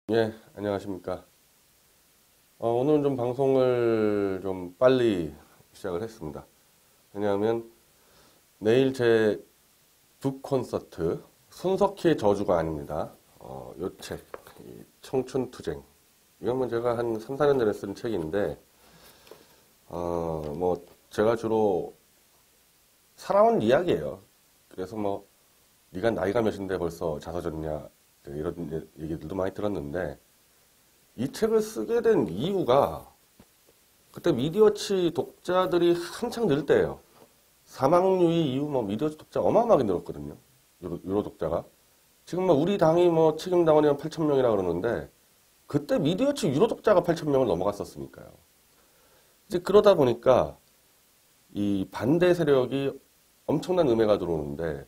예, 안녕하십니까. 오늘은 좀 방송을 좀 빨리 시작을 했습니다. 왜냐하면 내일 제 북 콘서트, 손석희의 저주가 아닙니다. 요 책, 이 청춘투쟁. 이건 뭐 제가 한 3, 4년 전에 쓴 책인데, 뭐 제가 주로 살아온 이야기예요. 그래서 뭐, 네가 나이가 몇인데 벌써 자서전냐, 이런 얘기들도 많이 들었는데, 이 책을 쓰게 된 이유가 그때 미디어치 독자들이 한창 늘 때예요. 사망유의 이후 뭐 미디어치 독자 어마어마하게 늘었거든요. 유로 독자가. 지금 뭐 우리 당이 뭐 책임 당원이 한 8천 명이라 그러는데 그때 미디어치 유로 독자가 8천 명을 넘어갔었으니까요. 이제 그러다 보니까 이 반대 세력이 엄청난 음해가 들어오는데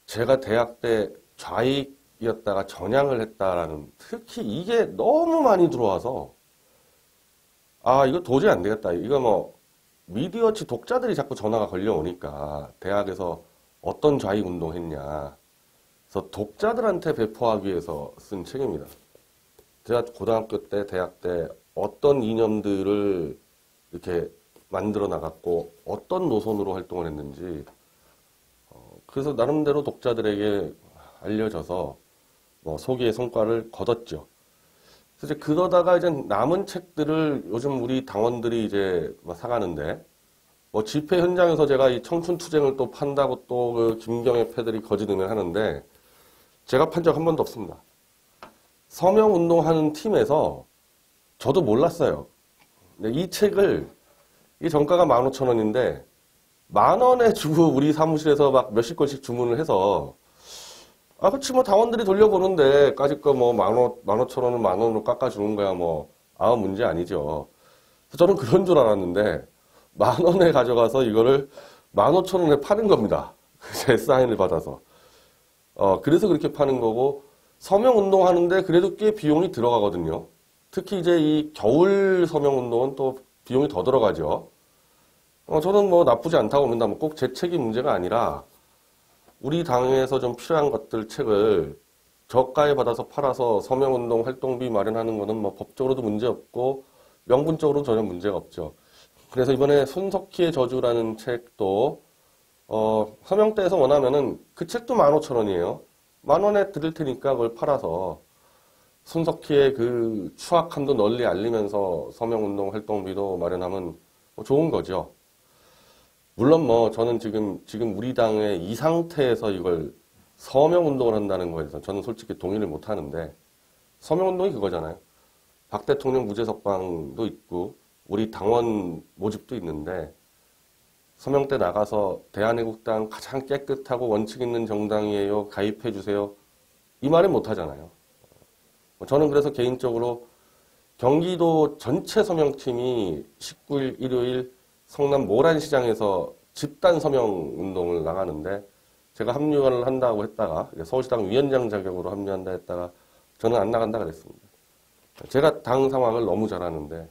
제가 대학 때 좌익이었다가 전향을 했다라는 특히 이게 너무 많이 들어와서 이거 도저히 안 되겠다. 이거 뭐 미디어치 독자들이 자꾸 전화가 걸려오니까 대학에서 어떤 좌익 운동했냐. 그래서 독자들한테 배포하기 위해서 쓴 책입니다. 제가 고등학교 때, 대학 때 어떤 이념들을 이렇게 만들어 나갔고 어떤 노선으로 활동을 했는지 그래서 나름대로 독자들에게 알려져서 뭐 소기의 성과를 거뒀죠. 그래서 이제 그러다가 이제 남은 책들을 요즘 우리 당원들이 이제 막 사가는데 뭐 집회 현장에서 제가 이 청춘투쟁을 또 판다고 또 그 김경애 패들이 거짓음을 하는데 제가 판 적 한 번도 없습니다. 서명운동하는 팀에서 저도 몰랐어요. 근데 이 책을 이 정가가 15,000원인데 10,000원에 주고 우리 사무실에서 막 몇십 권씩 주문을 해서 그치, 뭐, 당원들이 돌려보는데, 까짓 거 뭐, 15,000원은 10,000원으로 깎아주는 거야, 뭐, 아무 문제 아니죠. 그래서 저는 그런 줄 알았는데, 10,000원에 가져가서 이거를 15,000원에 파는 겁니다. 제 사인을 받아서. 그래서 그렇게 파는 거고, 서명운동 하는데 그래도 꽤 비용이 들어가거든요. 특히 이제 이 겨울 서명운동은 또 비용이 더 들어가죠. 저는 뭐 나쁘지 않다고 봅니다. 뭐 꼭 제 책이 문제가 아니라, 우리 당에서 좀 필요한 것들 책을 저가에 받아서 팔아서 서명운동 활동비 마련하는 거는 뭐 법적으로도 문제 없고 명분적으로도 전혀 문제가 없죠. 그래서 이번에 손석희의 저주라는 책도 서명대에서 원하면은 그 책도 15,000원이에요. 10,000원에 드릴 테니까 그걸 팔아서 손석희의 그 추악함도 널리 알리면서 서명운동 활동비도 마련하면 뭐 좋은 거죠. 물론 뭐 저는 지금 우리 당의 이 상태에서 이걸 서명운동을 한다는 거에 대해서 저는 솔직히 동의를 못 하는데 서명운동이 그거잖아요. 박 대통령 무죄석방도 있고 우리 당원 모집도 있는데 서명대 나가서 대한애국당 가장 깨끗하고 원칙 있는 정당이에요. 가입해 주세요. 이 말은 못 하잖아요. 저는 그래서 개인적으로 경기도 전체 서명팀이 19일 일요일 성남 모란시장에서 집단 서명 운동을 나가는데 제가 합류를 한다고 했다가 서울시당 위원장 자격으로 합류한다 했다가 저는 안 나간다 그랬습니다. 제가 당 상황을 너무 잘 아는데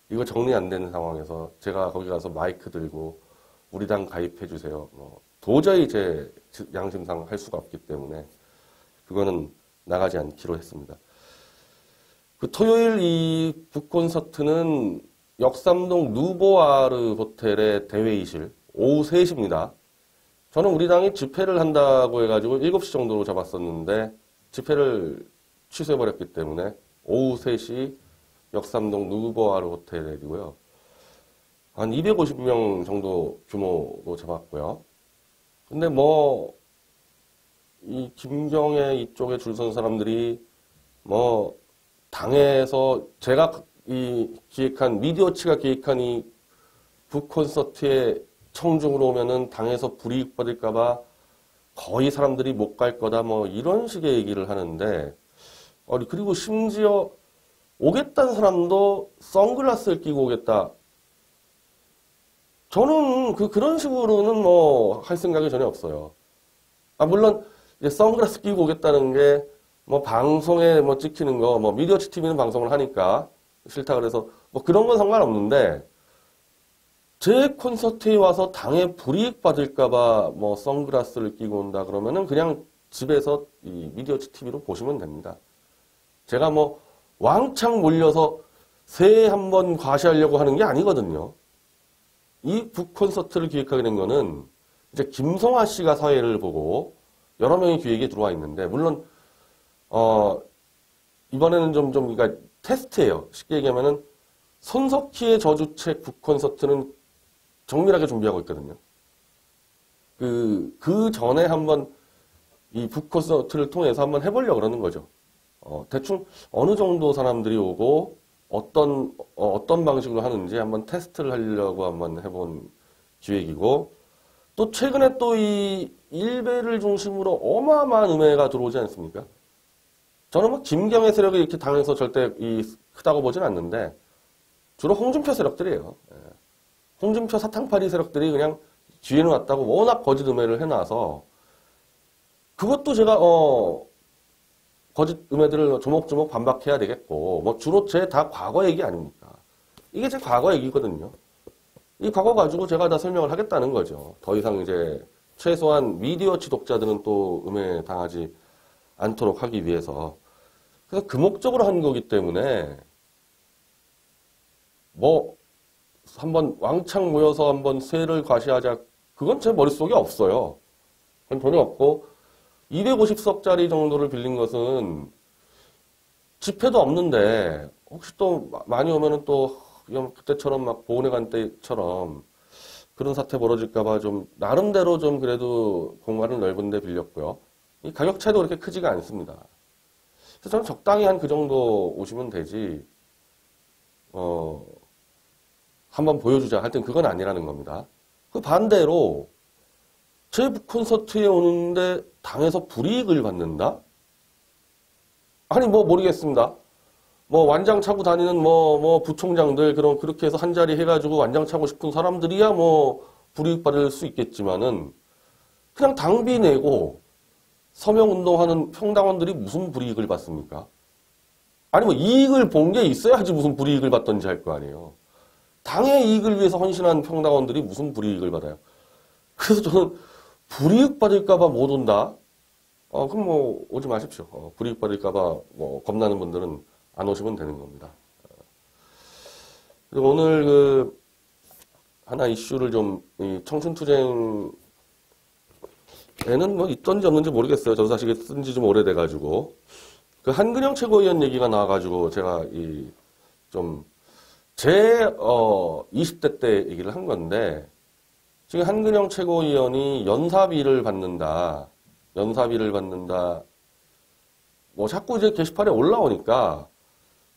이거 정리 안 되는 상황에서 제가 거기 가서 마이크 들고 우리 당 가입해 주세요. 도저히 제 양심상 할 수가 없기 때문에 그거는 나가지 않기로 했습니다. 그 토요일 이 북콘서트는 역삼동 누보아르 호텔의 대회의실 오후 3시입니다. 저는 우리 당이 집회를 한다고 해가지고 7시 정도로 잡았었는데 집회를 취소해버렸기 때문에 오후 3시 역삼동 누보아르 호텔이고요. 한 250명 정도 규모로 잡았고요. 근데 뭐 이 김경애 이쪽에 줄 선 사람들이 뭐 당에서 제가 미디어치가 기획한 이 북콘서트에 청중으로 오면은 당에서 불이익 받을까봐 거의 사람들이 못 갈 거다, 뭐, 이런 식의 얘기를 하는데, 그리고 심지어 오겠다는 사람도 선글라스를 끼고 오겠다. 저는 그런 식으로는 뭐, 할 생각이 전혀 없어요. 물론, 이제 선글라스 끼고 오겠다는 게, 뭐, 방송에 뭐 찍히는 거, 뭐, 미디어치 TV는 방송을 하니까, 싫다 그래서 뭐 그런 건 상관없는데 제 콘서트에 와서 당에 불이익 받을까봐 뭐 선글라스를 끼고 온다 그러면은 그냥 집에서 이 미디어치 TV로 보시면 됩니다. 제가 뭐 왕창 몰려서 새해 한번 과시하려고 하는 게 아니거든요. 이 북콘서트를 기획하게 된 거는 이제 김성화 씨가 사회를 보고 여러 명의 기획에 들어와 있는데, 물론 이번에는 그러니까 테스트예요. 쉽게 얘기하면은 손석희의 저주책 북콘서트는 정밀하게 준비하고 있거든요. 그 전에 한번 이 북콘서트를 통해서 한번 해보려고 그러는 거죠. 대충 어느 정도 사람들이 오고 어떤 방식으로 하는지 한번 테스트를 하려고 한번 해본 기획이고, 또 최근에 또 이 일베를 중심으로 어마어마한 음해가 들어오지 않습니까? 저는 뭐 김경의 세력이 이렇게 당해서 절대 크다고 보진 않는데, 주로 홍준표 세력들이에요. 홍준표 사탕파리 세력들이 그냥 뒤에는 왔다고 워낙 거짓 음해를 해놔서, 그것도 제가 거짓 음해들을 조목조목 반박해야 되겠고, 뭐 주로 제 다 과거 얘기 아닙니까? 이게 제 과거 얘기거든요. 이 과거 가지고 제가 다 설명을 하겠다는 거죠. 더 이상 이제 최소한 미디어 지독자들은 또 음해 당하지 않도록 하기 위해서. 그래서 그 목적으로 한 거기 때문에 뭐 한번 왕창 모여서 한번 새해를 과시하자, 그건 제 머릿속에 없어요. 그건 전혀 없고, 250석짜리 정도를 빌린 것은 집회도 없는데, 혹시 또 많이 오면은 또 그때처럼 막 보훈회 간 때처럼 그런 사태 벌어질까봐 좀 나름대로 좀 그래도 공간을 넓은데 빌렸고요. 이 가격 차이도 그렇게 크지가 않습니다. 그래서 저는 적당히 한 그 정도 오시면 되지, 한번 보여주자 할 땐 그건 아니라는 겁니다. 그 반대로 제 콘서트에 오는데 당에서 불이익을 받는다? 아니 뭐 모르겠습니다. 뭐 완장 차고 다니는 뭐 부총장들 그렇게 해서 한 자리 해가지고 완장 차고 싶은 사람들이야 뭐 불이익 받을 수 있겠지만은, 그냥 당비 내고 서명 운동하는 평당원들이 무슨 불이익을 받습니까? 아니 뭐 이익을 본 게 있어야지 무슨 불이익을 받던지 할 거 아니에요. 당의 이익을 위해서 헌신한 평당원들이 무슨 불이익을 받아요. 그래서 저는 불이익 받을까봐 못 온다? 그럼 뭐 오지 마십시오. 불이익 받을까봐 뭐 겁나는 분들은 안 오시면 되는 겁니다. 그리고 오늘 하나 이슈를 좀, 이 청춘투쟁에는 뭐 있던지 없는지 모르겠어요. 저도 사실 쓴 지 좀 오래돼가지고. 그 한근영 최고위원 얘기가 나와가지고 제가 제 20대 때 얘기를 한 건데, 지금 한근영 최고위원이 연사비를 받는다. 뭐 자꾸 이제 게시판에 올라오니까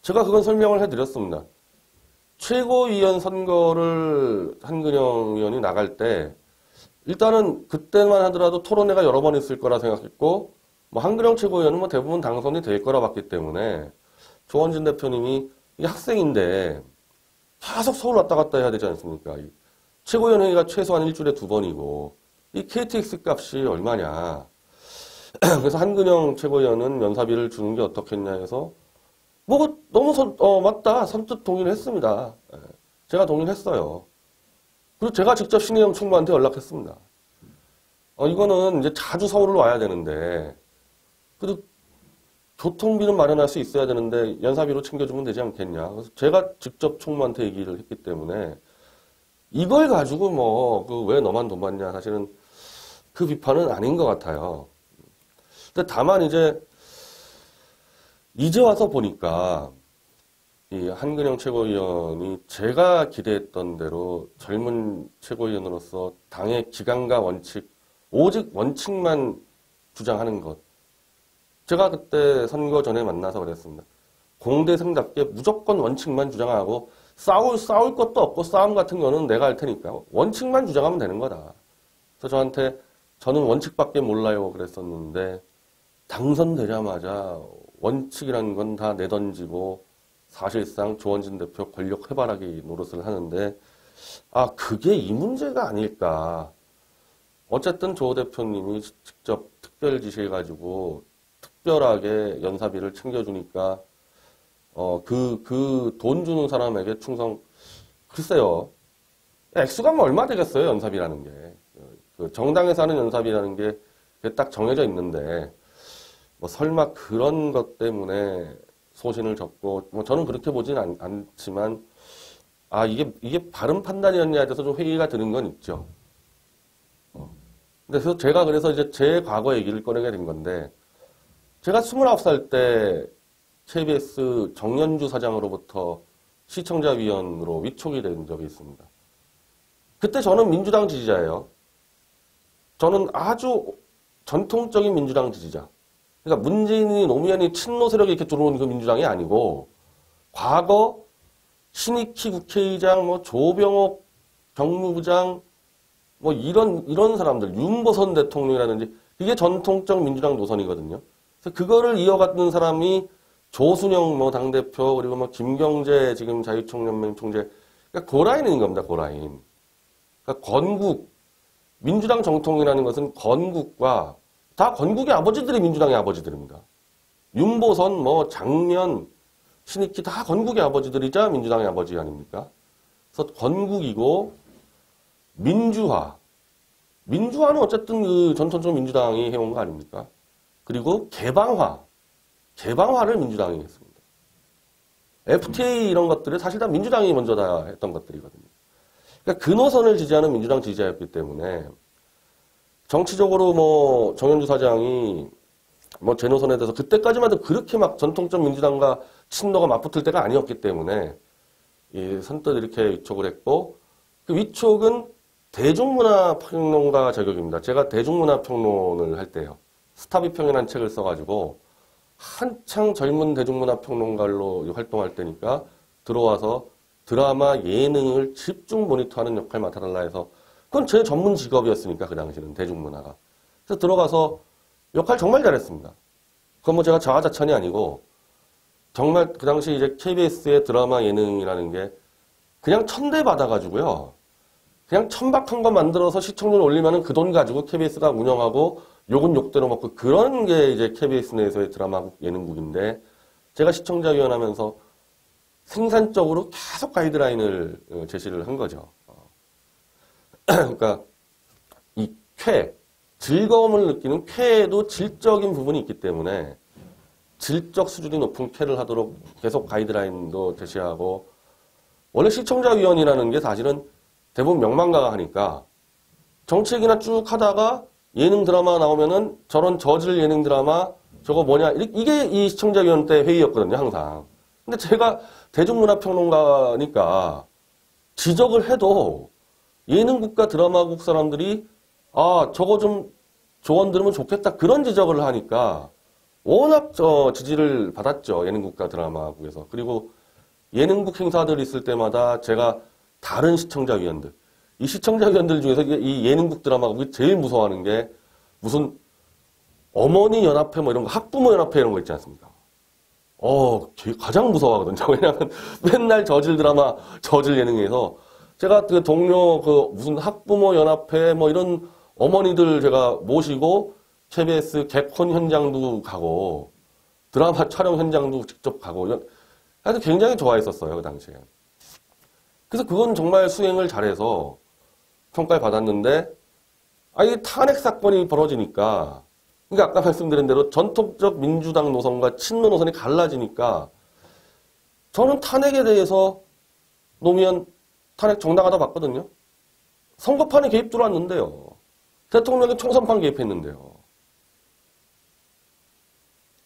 제가 그건 설명을 해드렸습니다. 최고위원 선거를 한근영 의원이 나갈 때 일단은 그때만 하더라도 토론회가 여러 번 있을 거라 생각했고, 뭐 한근영 최고위원은 뭐 대부분 당선이 될 거라 봤기 때문에 조원진 대표님이 이 학생인데 계속 서울 왔다 갔다 해야 되지 않습니까? 최고위원 회의가 최소한 일주일에 2번이고 이 KTX 값이 얼마냐. 그래서 한근영 최고위원은 연사비를 주는 게 어떻겠냐 해서 뭐 너무 맞다 선뜻 동의를 했습니다. 제가 동의를 했어요. 그리고 제가 직접 신혜영 총무한테 연락했습니다. 이거는 이제 자주 서울을 와야 되는데, 그래도 교통비는 마련할 수 있어야 되는데 연사비로 챙겨주면 되지 않겠냐. 그래서 제가 직접 총무한테 얘기를 했기 때문에 이걸 가지고 뭐 왜 너만 돈 받냐, 사실은 그 비판은 아닌 것 같아요. 근데 다만 이제 와서 보니까 이 한근영 최고위원이 제가 기대했던 대로 젊은 최고위원으로서 당의 기강과 원칙, 오직 원칙만 주장하는 것. 제가 그때 선거 전에 만나서 그랬습니다. 공대생답게 무조건 원칙만 주장하고 싸울 것도 없고 싸움 같은 거는 내가 할 테니까 원칙만 주장하면 되는 거다. 그래서 저한테 저는 원칙밖에 몰라요 그랬었는데, 당선되자마자 원칙이라는 건 다 내던지고 사실상 조원진 대표 권력 해바라기 노릇을 하는데, 그게 이 문제가 아닐까. 어쨌든 조 대표님이 직접 특별 지시해가지고 특별하게 연사비를 챙겨주니까 그 돈 주는 사람에게 충성. 글쎄요, 액수가 뭐 얼마 되겠어요, 연사비라는 게. 그 정당에서 하는 연사비라는 게 딱 정해져 있는데, 뭐 설마 그런 것 때문에 소신을 졌고, 뭐 저는 그렇게 보진 않지만, 이게 바른 판단이었냐에 대해서 좀 회의가 드는 건 있죠. 그래서 제가 그래서 이제 제 과거 얘기를 꺼내게 된 건데, 제가 29살 때 KBS 정연주 사장으로부터 시청자위원으로 위촉이 된 적이 있습니다. 그때 저는 민주당 지지자예요. 저는 아주 전통적인 민주당 지지자. 그러니까 문재인이 노무현이 친노 세력이 이렇게 들어온 그 민주당이 아니고 과거 신익희 국회의장, 뭐 조병옥 경무부장, 뭐 이런 사람들, 윤보선 대통령이라든지 이게 전통적 민주당 노선이거든요. 그래서 그거를 이어갔던 사람이 조순영 뭐 당대표 그리고 뭐 김경재 지금 자유총연맹 총재, 그러니까 그 라인인 겁니다. 그 라인. 그러니까 건국, 민주당 정통이라는 것은 건국과 다 건국의 아버지들이 민주당의 아버지들입니다. 윤보선, 뭐 장면, 신익희 다 건국의 아버지들이자 민주당의 아버지 아닙니까? 그래서 건국이고 민주화. 민주화는 어쨌든 그 전통적 민주당이 해온 거 아닙니까? 그리고 개방화. 개방화를 민주당이 했습니다. FTA 이런 것들을 사실 다 민주당이 먼저 다 했던 것들이거든요. 그러니까 그 노선을 지지하는 민주당 지지자였기 때문에 정치적으로 뭐 정연주 사장이 뭐 제 노선에 대해서 그때까지만 해도 그렇게 막 전통적 민주당과 친노가 맞붙을 때가 아니었기 때문에 선뜻 이렇게 위촉을 했고, 그 위촉은 대중문화 평론가 자격입니다. 제가 대중문화 평론을 할 때요. 스타비평이라는 책을 써가지고 한창 젊은 대중문화 평론가로 활동할 때니까 들어와서 드라마 예능을 집중 모니터하는 역할 맡아달라 해서, 그건 제 전문 직업이었으니까 그 당시는 대중문화가. 그래서 들어가서 역할 정말 잘했습니다. 그건 뭐 제가 자화자찬이 아니고 정말 그 당시 이제 KBS의 드라마 예능이라는 게 그냥 천대 받아가지고요. 그냥 천박한 거 만들어서 시청률 올리면은 그 돈 가지고 KBS가 운영하고 욕은 욕대로 먹고, 그런 게 이제 KBS 내에서의 드라마국 예능국인데, 제가 시청자위원 하면서 생산적으로 계속 가이드라인을 제시를 한 거죠. 그러니까 이 즐거움을 느끼는 쾌에도 질적인 부분이 있기 때문에 질적 수준이 높은 쾌를 하도록 계속 가이드라인도 제시하고, 원래 시청자위원이라는 게 사실은 대부분 명망가가 하니까 정치 얘기나 쭉 하다가 예능 드라마 나오면은 저런 저질 예능 드라마 저거 뭐냐, 이게 이 시청자위원 때 회의였거든요, 항상. 근데 제가 대중문화평론가니까 지적을 해도 예능국과 드라마국 사람들이 저거 좀 조언 들으면 좋겠다, 그런 지적을 하니까 워낙 지지를 받았죠, 예능국과 드라마국에서. 그리고 예능국 행사들 있을 때마다 제가 다른 시청자위원들, 이 시청자위원들 중에서 이 예능국 드라마국이 제일 무서워하는 게 무슨 어머니 연합회 뭐 이런 거, 학부모 연합회 이런 거 있지 않습니까? 가장 무서워하거든요. 왜냐하면 맨날 저질 드라마, 저질 예능에서 제가 그 동료 무슨 학부모 연합회 뭐 이런 어머니들 제가 모시고 KBS 개콘 현장도 가고 드라마 촬영 현장도 직접 가고 하여튼 굉장히 좋아했었어요, 그 당시에. 그래서 그건 정말 수행을 잘해서 평가를 받았는데, 이 탄핵 사건이 벌어지니까, 그러니까 아까 말씀드린 대로 전통적 민주당 노선과 친노 노선이 갈라지니까, 저는 탄핵에 대해서 노무현 탄핵 정당하다 봤거든요. 선거판에 개입 들어왔는데요. 대통령이 총선판 개입했는데요.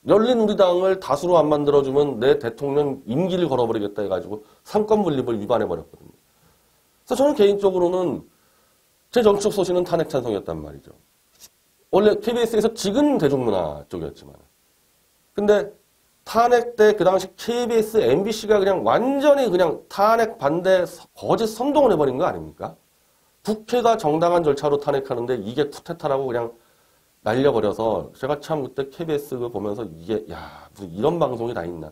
열린우리당을 다수로 안 만들어주면 내 대통령 임기를 걸어버리겠다 해가지고 삼권 분립을 위반해버렸거든요. 그래서 저는 개인적으로는 제 정치적 소신은 탄핵 찬성이었단 말이죠. 원래 KBS에서 직은 대중문화 쪽이었지만. 근데 탄핵 때 그 당시 KBS, MBC가 그냥 완전히 그냥 탄핵 반대 거짓 선동을 해버린 거 아닙니까? 국회가 정당한 절차로 탄핵하는데 이게 쿠데타라고 그냥 날려버려서, 제가 참 그때 KBS 보면서 이게 무슨 이런 방송이 다 있나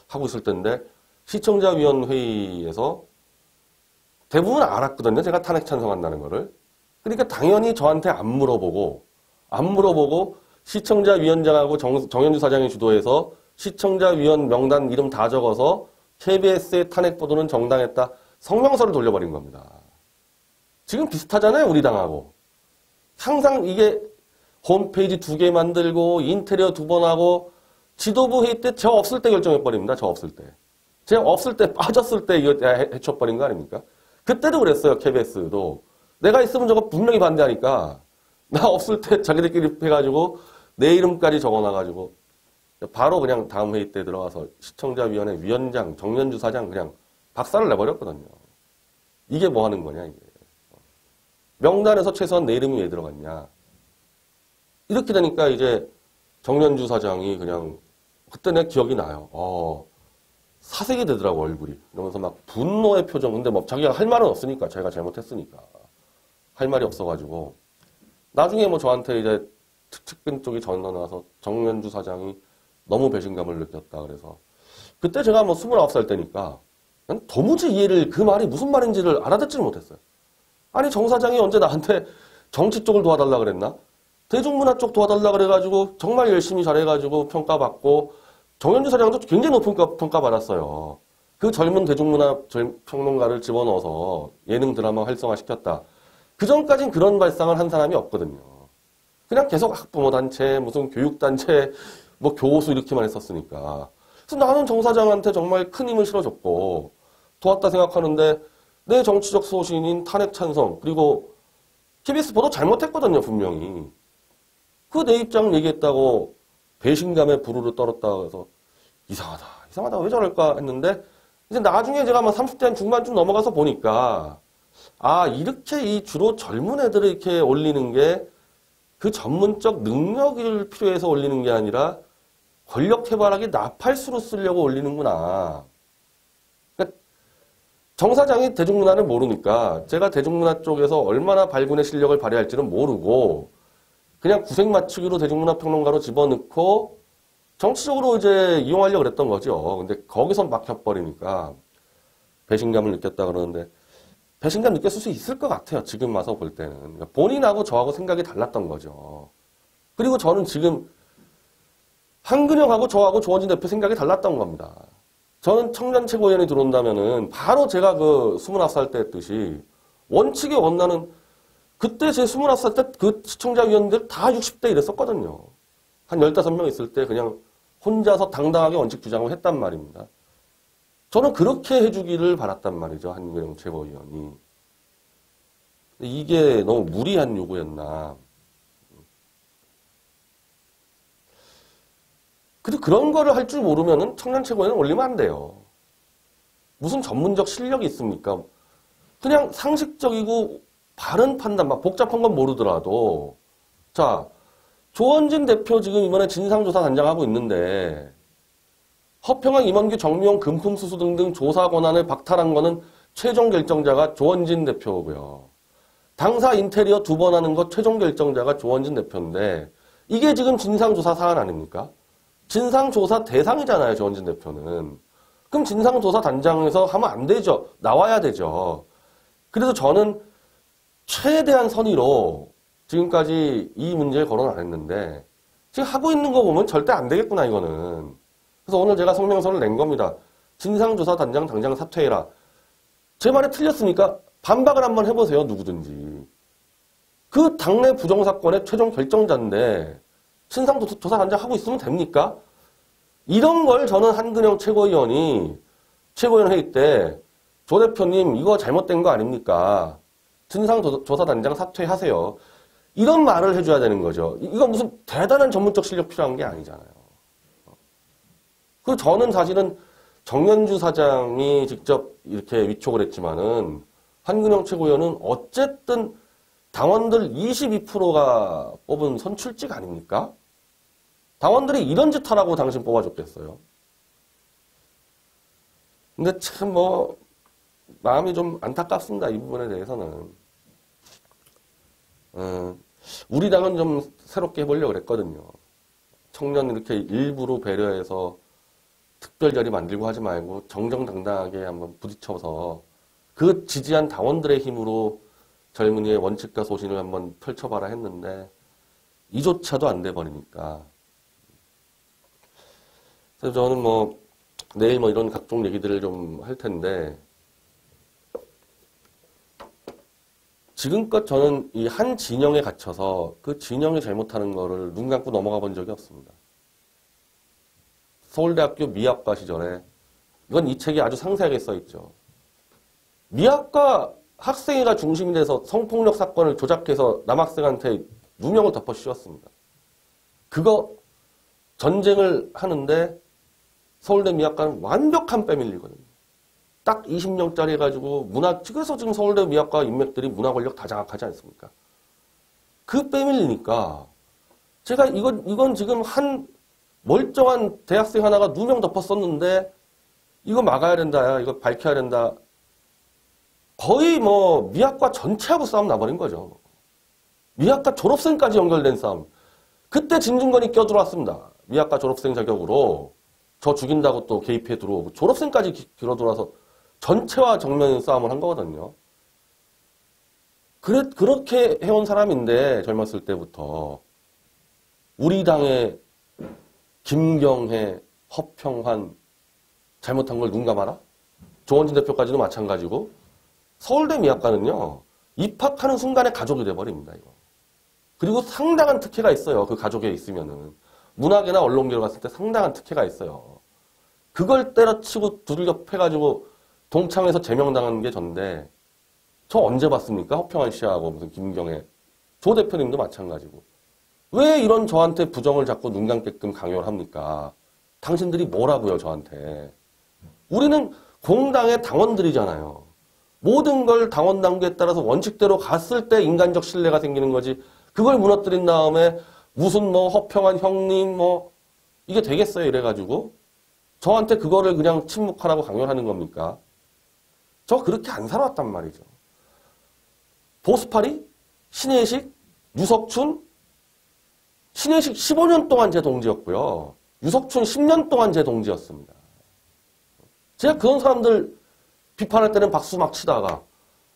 하고 있을 텐데, 시청자위원회의에서 대부분 알았거든요, 제가 탄핵 찬성한다는 거를. 그러니까 당연히 저한테 안 물어보고 시청자위원장하고 정연주 사장이 주도해서 시청자위원 명단 이름 다 적어서 KBS의 탄핵 보도는 정당했다 성명서를 돌려버린 겁니다. 지금 비슷하잖아요, 우리 당하고. 항상 이게 홈페이지 2개 만들고 인테리어 2번 하고 지도부 회의 때 저 없을 때 결정해버립니다. 저 없을 때. 제가 없을 때 빠졌을 때 이거 해쳐버린 거 아닙니까? 그때도 그랬어요. KBS도. 내가 있으면 저거 분명히 반대하니까 나 없을 때 자기들끼리 해가지고 내 이름까지 적어놔가지고 바로 그냥 다음 회의 때 들어가서 시청자위원회 위원장, 정연주 사장 그냥 박살을 내버렸거든요. 이게 뭐 하는 거냐 이게. 명단에서 최소한 내 이름이 왜 들어갔냐. 이렇게 되니까 이제 정연주 사장이 그냥 그때 내 기억이 나요. 사색이 되더라고 얼굴이. 이러면서 막 분노의 표정. 근데 뭐 자기가 할 말은 없으니까 자기가 잘못했으니까 할 말이 없어가지고 나중에 뭐 저한테 이제 측근 쪽이 전화 와서 정연주 사장이 너무 배신감을 느꼈다 그래서 그때 제가 뭐 29살 때니까 난 도무지 이해를 그 말이 무슨 말인지를 알아듣지를 못했어요. 아니 정 사장이 언제 나한테 정치 쪽을 도와달라 그랬나? 대중문화 쪽 도와달라 그래가지고 정말 열심히 잘해가지고 평가받고 정연주 사장도 굉장히 높은 평가받았어요. 그 젊은 대중문화 평론가를 집어넣어서 예능 드라마 활성화시켰다. 그 전까진 그런 발상을 한 사람이 없거든요. 그냥 계속 학부모 단체, 무슨 교육단체, 뭐 교수 이렇게만 했었으니까. 그래서 나는 정 사장한테 정말 큰 힘을 실어줬고 도왔다 생각하는데 내 정치적 소신인 탄핵 찬성 그리고 KBS 보도 잘못했거든요 분명히. 그 내 입장 얘기했다고 배신감에 부르르 떨었다 해서 이상하다 왜 저럴까 했는데 이제 나중에 제가 막 30대 한 중반쯤 넘어가서 보니까 이렇게 이 주로 젊은 애들을 이렇게 올리는 게 그 전문적 능력을 필요해서 올리는 게 아니라 권력 해바라기 나팔수로 쓰려고 올리는구나. 그러니까 정 사장이 대중문화를 모르니까 제가 대중문화 쪽에서 얼마나 발군의 실력을 발휘할지는 모르고 그냥 구색 맞추기로 대중문화 평론가로 집어넣고 정치적으로 이제 이용하려고 그랬던 거죠. 근데 거기서 막혀버리니까 배신감을 느꼈다 그러는데 배신감 느꼈을 수 있을 것 같아요. 지금 와서 볼 때는. 그러니까 본인하고 저하고 생각이 달랐던 거죠. 그리고 저는 지금 한근영하고 저하고 조원진 대표 생각이 달랐던 겁니다. 저는 청년 최고위원이 들어온다면은 바로 제가 그 29살 때 했듯이 원칙에 원나는 그때 제 29살 때 그 시청자위원들 다 60대 이랬었거든요. 한 15명 있을 때 그냥 혼자서 당당하게 원칙 주장을 했단 말입니다. 저는 그렇게 해주기를 바랐단 말이죠. 한근영 최고위원이. 이게 너무 무리한 요구였나. 근데 그런 거를 할 줄 모르면은 청년 최고위원 올리면 안 돼요. 무슨 전문적 실력이 있습니까? 그냥 상식적이고 바른 판단, 막 복잡한 건 모르더라도. 자, 조원진 대표 지금 이번에 진상조사 단장하고 있는데 허평한 임원규 정미용 금품수수 등등 조사 권한을 박탈한 거는 최종 결정자가 조원진 대표고요. 당사 인테리어 2번 하는 것 최종 결정자가 조원진 대표인데 이게 지금 진상조사 사안 아닙니까? 진상조사 대상이잖아요. 조원진 대표는. 그럼 진상조사 단장에서 하면 안 되죠. 나와야 되죠. 그래서 저는 최대한 선의로 지금까지 이 문제에 거론 안 했는데 지금 하고 있는 거 보면 절대 안 되겠구나 이거는. 그래서 오늘 제가 성명서를 낸 겁니다. 진상조사 단장 당장 사퇴해라. 제 말이 틀렸으니까 반박을 한번 해보세요. 누구든지. 그 당내 부정사건의 최종 결정자인데 진상조사 단장 하고 있으면 됩니까? 이런 걸 저는 한근영 최고위원이 최고위원 회의 때 조 대표님 이거 잘못된 거 아닙니까? 진상조사 단장 사퇴하세요. 이런 말을 해줘야 되는 거죠. 이거 무슨 대단한 전문적 실력 필요한 게 아니잖아요. 그리고 저는 사실은 정연주 사장이 직접 이렇게 위촉을 했지만은 한근영 최고위원은 어쨌든 당원들 22%가 뽑은 선출직 아닙니까? 당원들이 이런 짓 하라고 당신 뽑아줬겠어요. 근데 참 마음이 좀 안타깝습니다. 이 부분에 대해서는. 우리 당은 좀 새롭게 해보려고 그랬거든요. 청년 이렇게 일부러 배려해서 특별자리 만들고 하지 말고 정정당당하게 한번 부딪혀서 그 지지한 당원들의 힘으로 젊은이의 원칙과 소신을 한번 펼쳐봐라 했는데 이조차도 안 돼버리니까. 그래서 저는 내일 이런 각종 얘기들을 좀 할 텐데 지금껏 저는 이 한 진영에 갇혀서 그 진영이 잘못하는 거를 눈 감고 넘어가 본 적이 없습니다. 서울대학교 미학과 시절에 이건 이 책에 아주 상세하게 써 있죠. 미학과 학생회가 중심이 돼서 성폭력 사건을 조작해서 남학생한테 누명을 덮어 씌웠습니다. 그거 전쟁을 하는데 서울대 미학과는 완벽한 빼밀리거든요. 딱 20명짜리 해가지고 그래서 지금 서울대 미학과 인맥들이 문화 권력 다 장악하지 않습니까? 그 빼밀리니까 제가 이건 지금 한 멀쩡한 대학생 하나가 누명 덮었었는데 이거 막아야 된다, 이거 밝혀야 된다. 거의 뭐 미학과 전체하고 싸움 나버린 거죠. 미학과 졸업생까지 연결된 싸움. 그때 진중권이 껴들어왔습니다. 미학과 졸업생 자격으로 저 죽인다고 또 개입해 들어오고 졸업생까지 길어 들어와서 전체와 정면 싸움을 한 거거든요. 그렇게 해온 사람인데 젊었을 때부터 우리 당의 김경혜, 허평환 잘못한 걸 눈 감아라? 조원진 대표까지도 마찬가지고 서울대 미학과는요. 입학하는 순간에 가족이 돼버립니다. 이거. 그리고 상당한 특혜가 있어요. 그 가족에 있으면은. 문학이나 언론계로 갔을 때 상당한 특혜가 있어요. 그걸 때려치고 두들겨 패가지고 동창회에서 제명당한 게 전데 저 언제 봤습니까? 허평환 씨하고 무슨 김경혜. 조 대표님도 마찬가지고. 왜 이런 저한테 부정을 자꾸 눈 감게끔 강요를 합니까? 당신들이 뭐라고요, 저한테. 우리는 공당의 당원들이잖아요. 모든 걸 당원 당규에 따라서 원칙대로 갔을 때 인간적 신뢰가 생기는 거지. 그걸 무너뜨린 다음에 무슨 뭐 허평한 형님 뭐 이게 되겠어요 이래가지고 저한테 그거를 그냥 침묵하라고 강요하는 겁니까? 저 그렇게 안 살아왔단 말이죠. 보스파리, 신혜식, 유석춘, 신혜식 15년 동안 제 동지였고요. 유석춘 10년 동안 제 동지였습니다. 제가 그런 사람들 비판할 때는 박수 막 치다가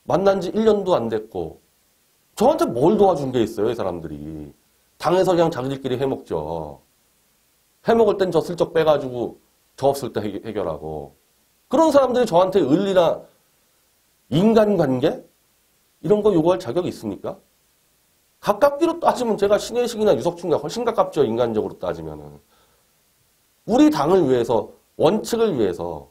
만난 지 1년도 안 됐고 저한테 뭘 도와준 게 있어요, 이 사람들이. 당에서 그냥 자기들끼리 해먹죠. 해먹을 땐 저 슬쩍 빼가지고 저 없을 때 해결하고. 그런 사람들이 저한테 을리나 인간관계? 이런 거 요구할 자격이 있습니까? 가깝기로 따지면 제가 신혜식이나 유석춘과 훨씬 가깝죠, 인간적으로 따지면은. 우리 당을 위해서, 원칙을 위해서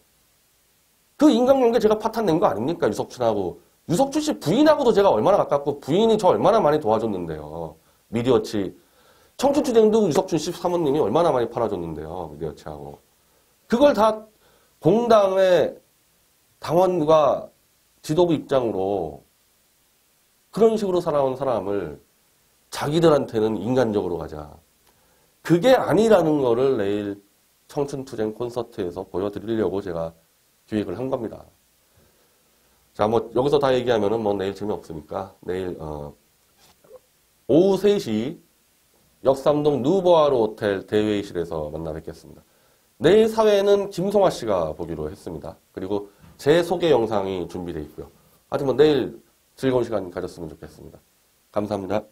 그 인간관계 제가 파탄낸 거 아닙니까? 유석춘하고. 유석춘 씨 부인하고도 제가 얼마나 가깝고 부인이 저 얼마나 많이 도와줬는데요. 미디어치. 청춘투쟁도 유석춘 씨 사모님이 얼마나 많이 팔아줬는데요. 미디어치하고. 그걸 다 공당의 당원과 지도부 입장으로 그런 식으로 살아온 사람을 자기들한테는 인간적으로 가자. 그게 아니라는 거를 내일 청춘투쟁 콘서트에서 보여드리려고 제가 기획을 한 겁니다. 자, 뭐 여기서 다 얘기하면은 뭐 내일 재미없으니까 내일 오후 3시 역삼동 누보아로 호텔 대회의실에서 만나 뵙겠습니다. 내일 사회는 김송아 씨가 보기로 했습니다. 그리고 제 소개 영상이 준비되어 있고요. 하여튼 뭐 내일 즐거운 시간 가졌으면 좋겠습니다. 감사합니다.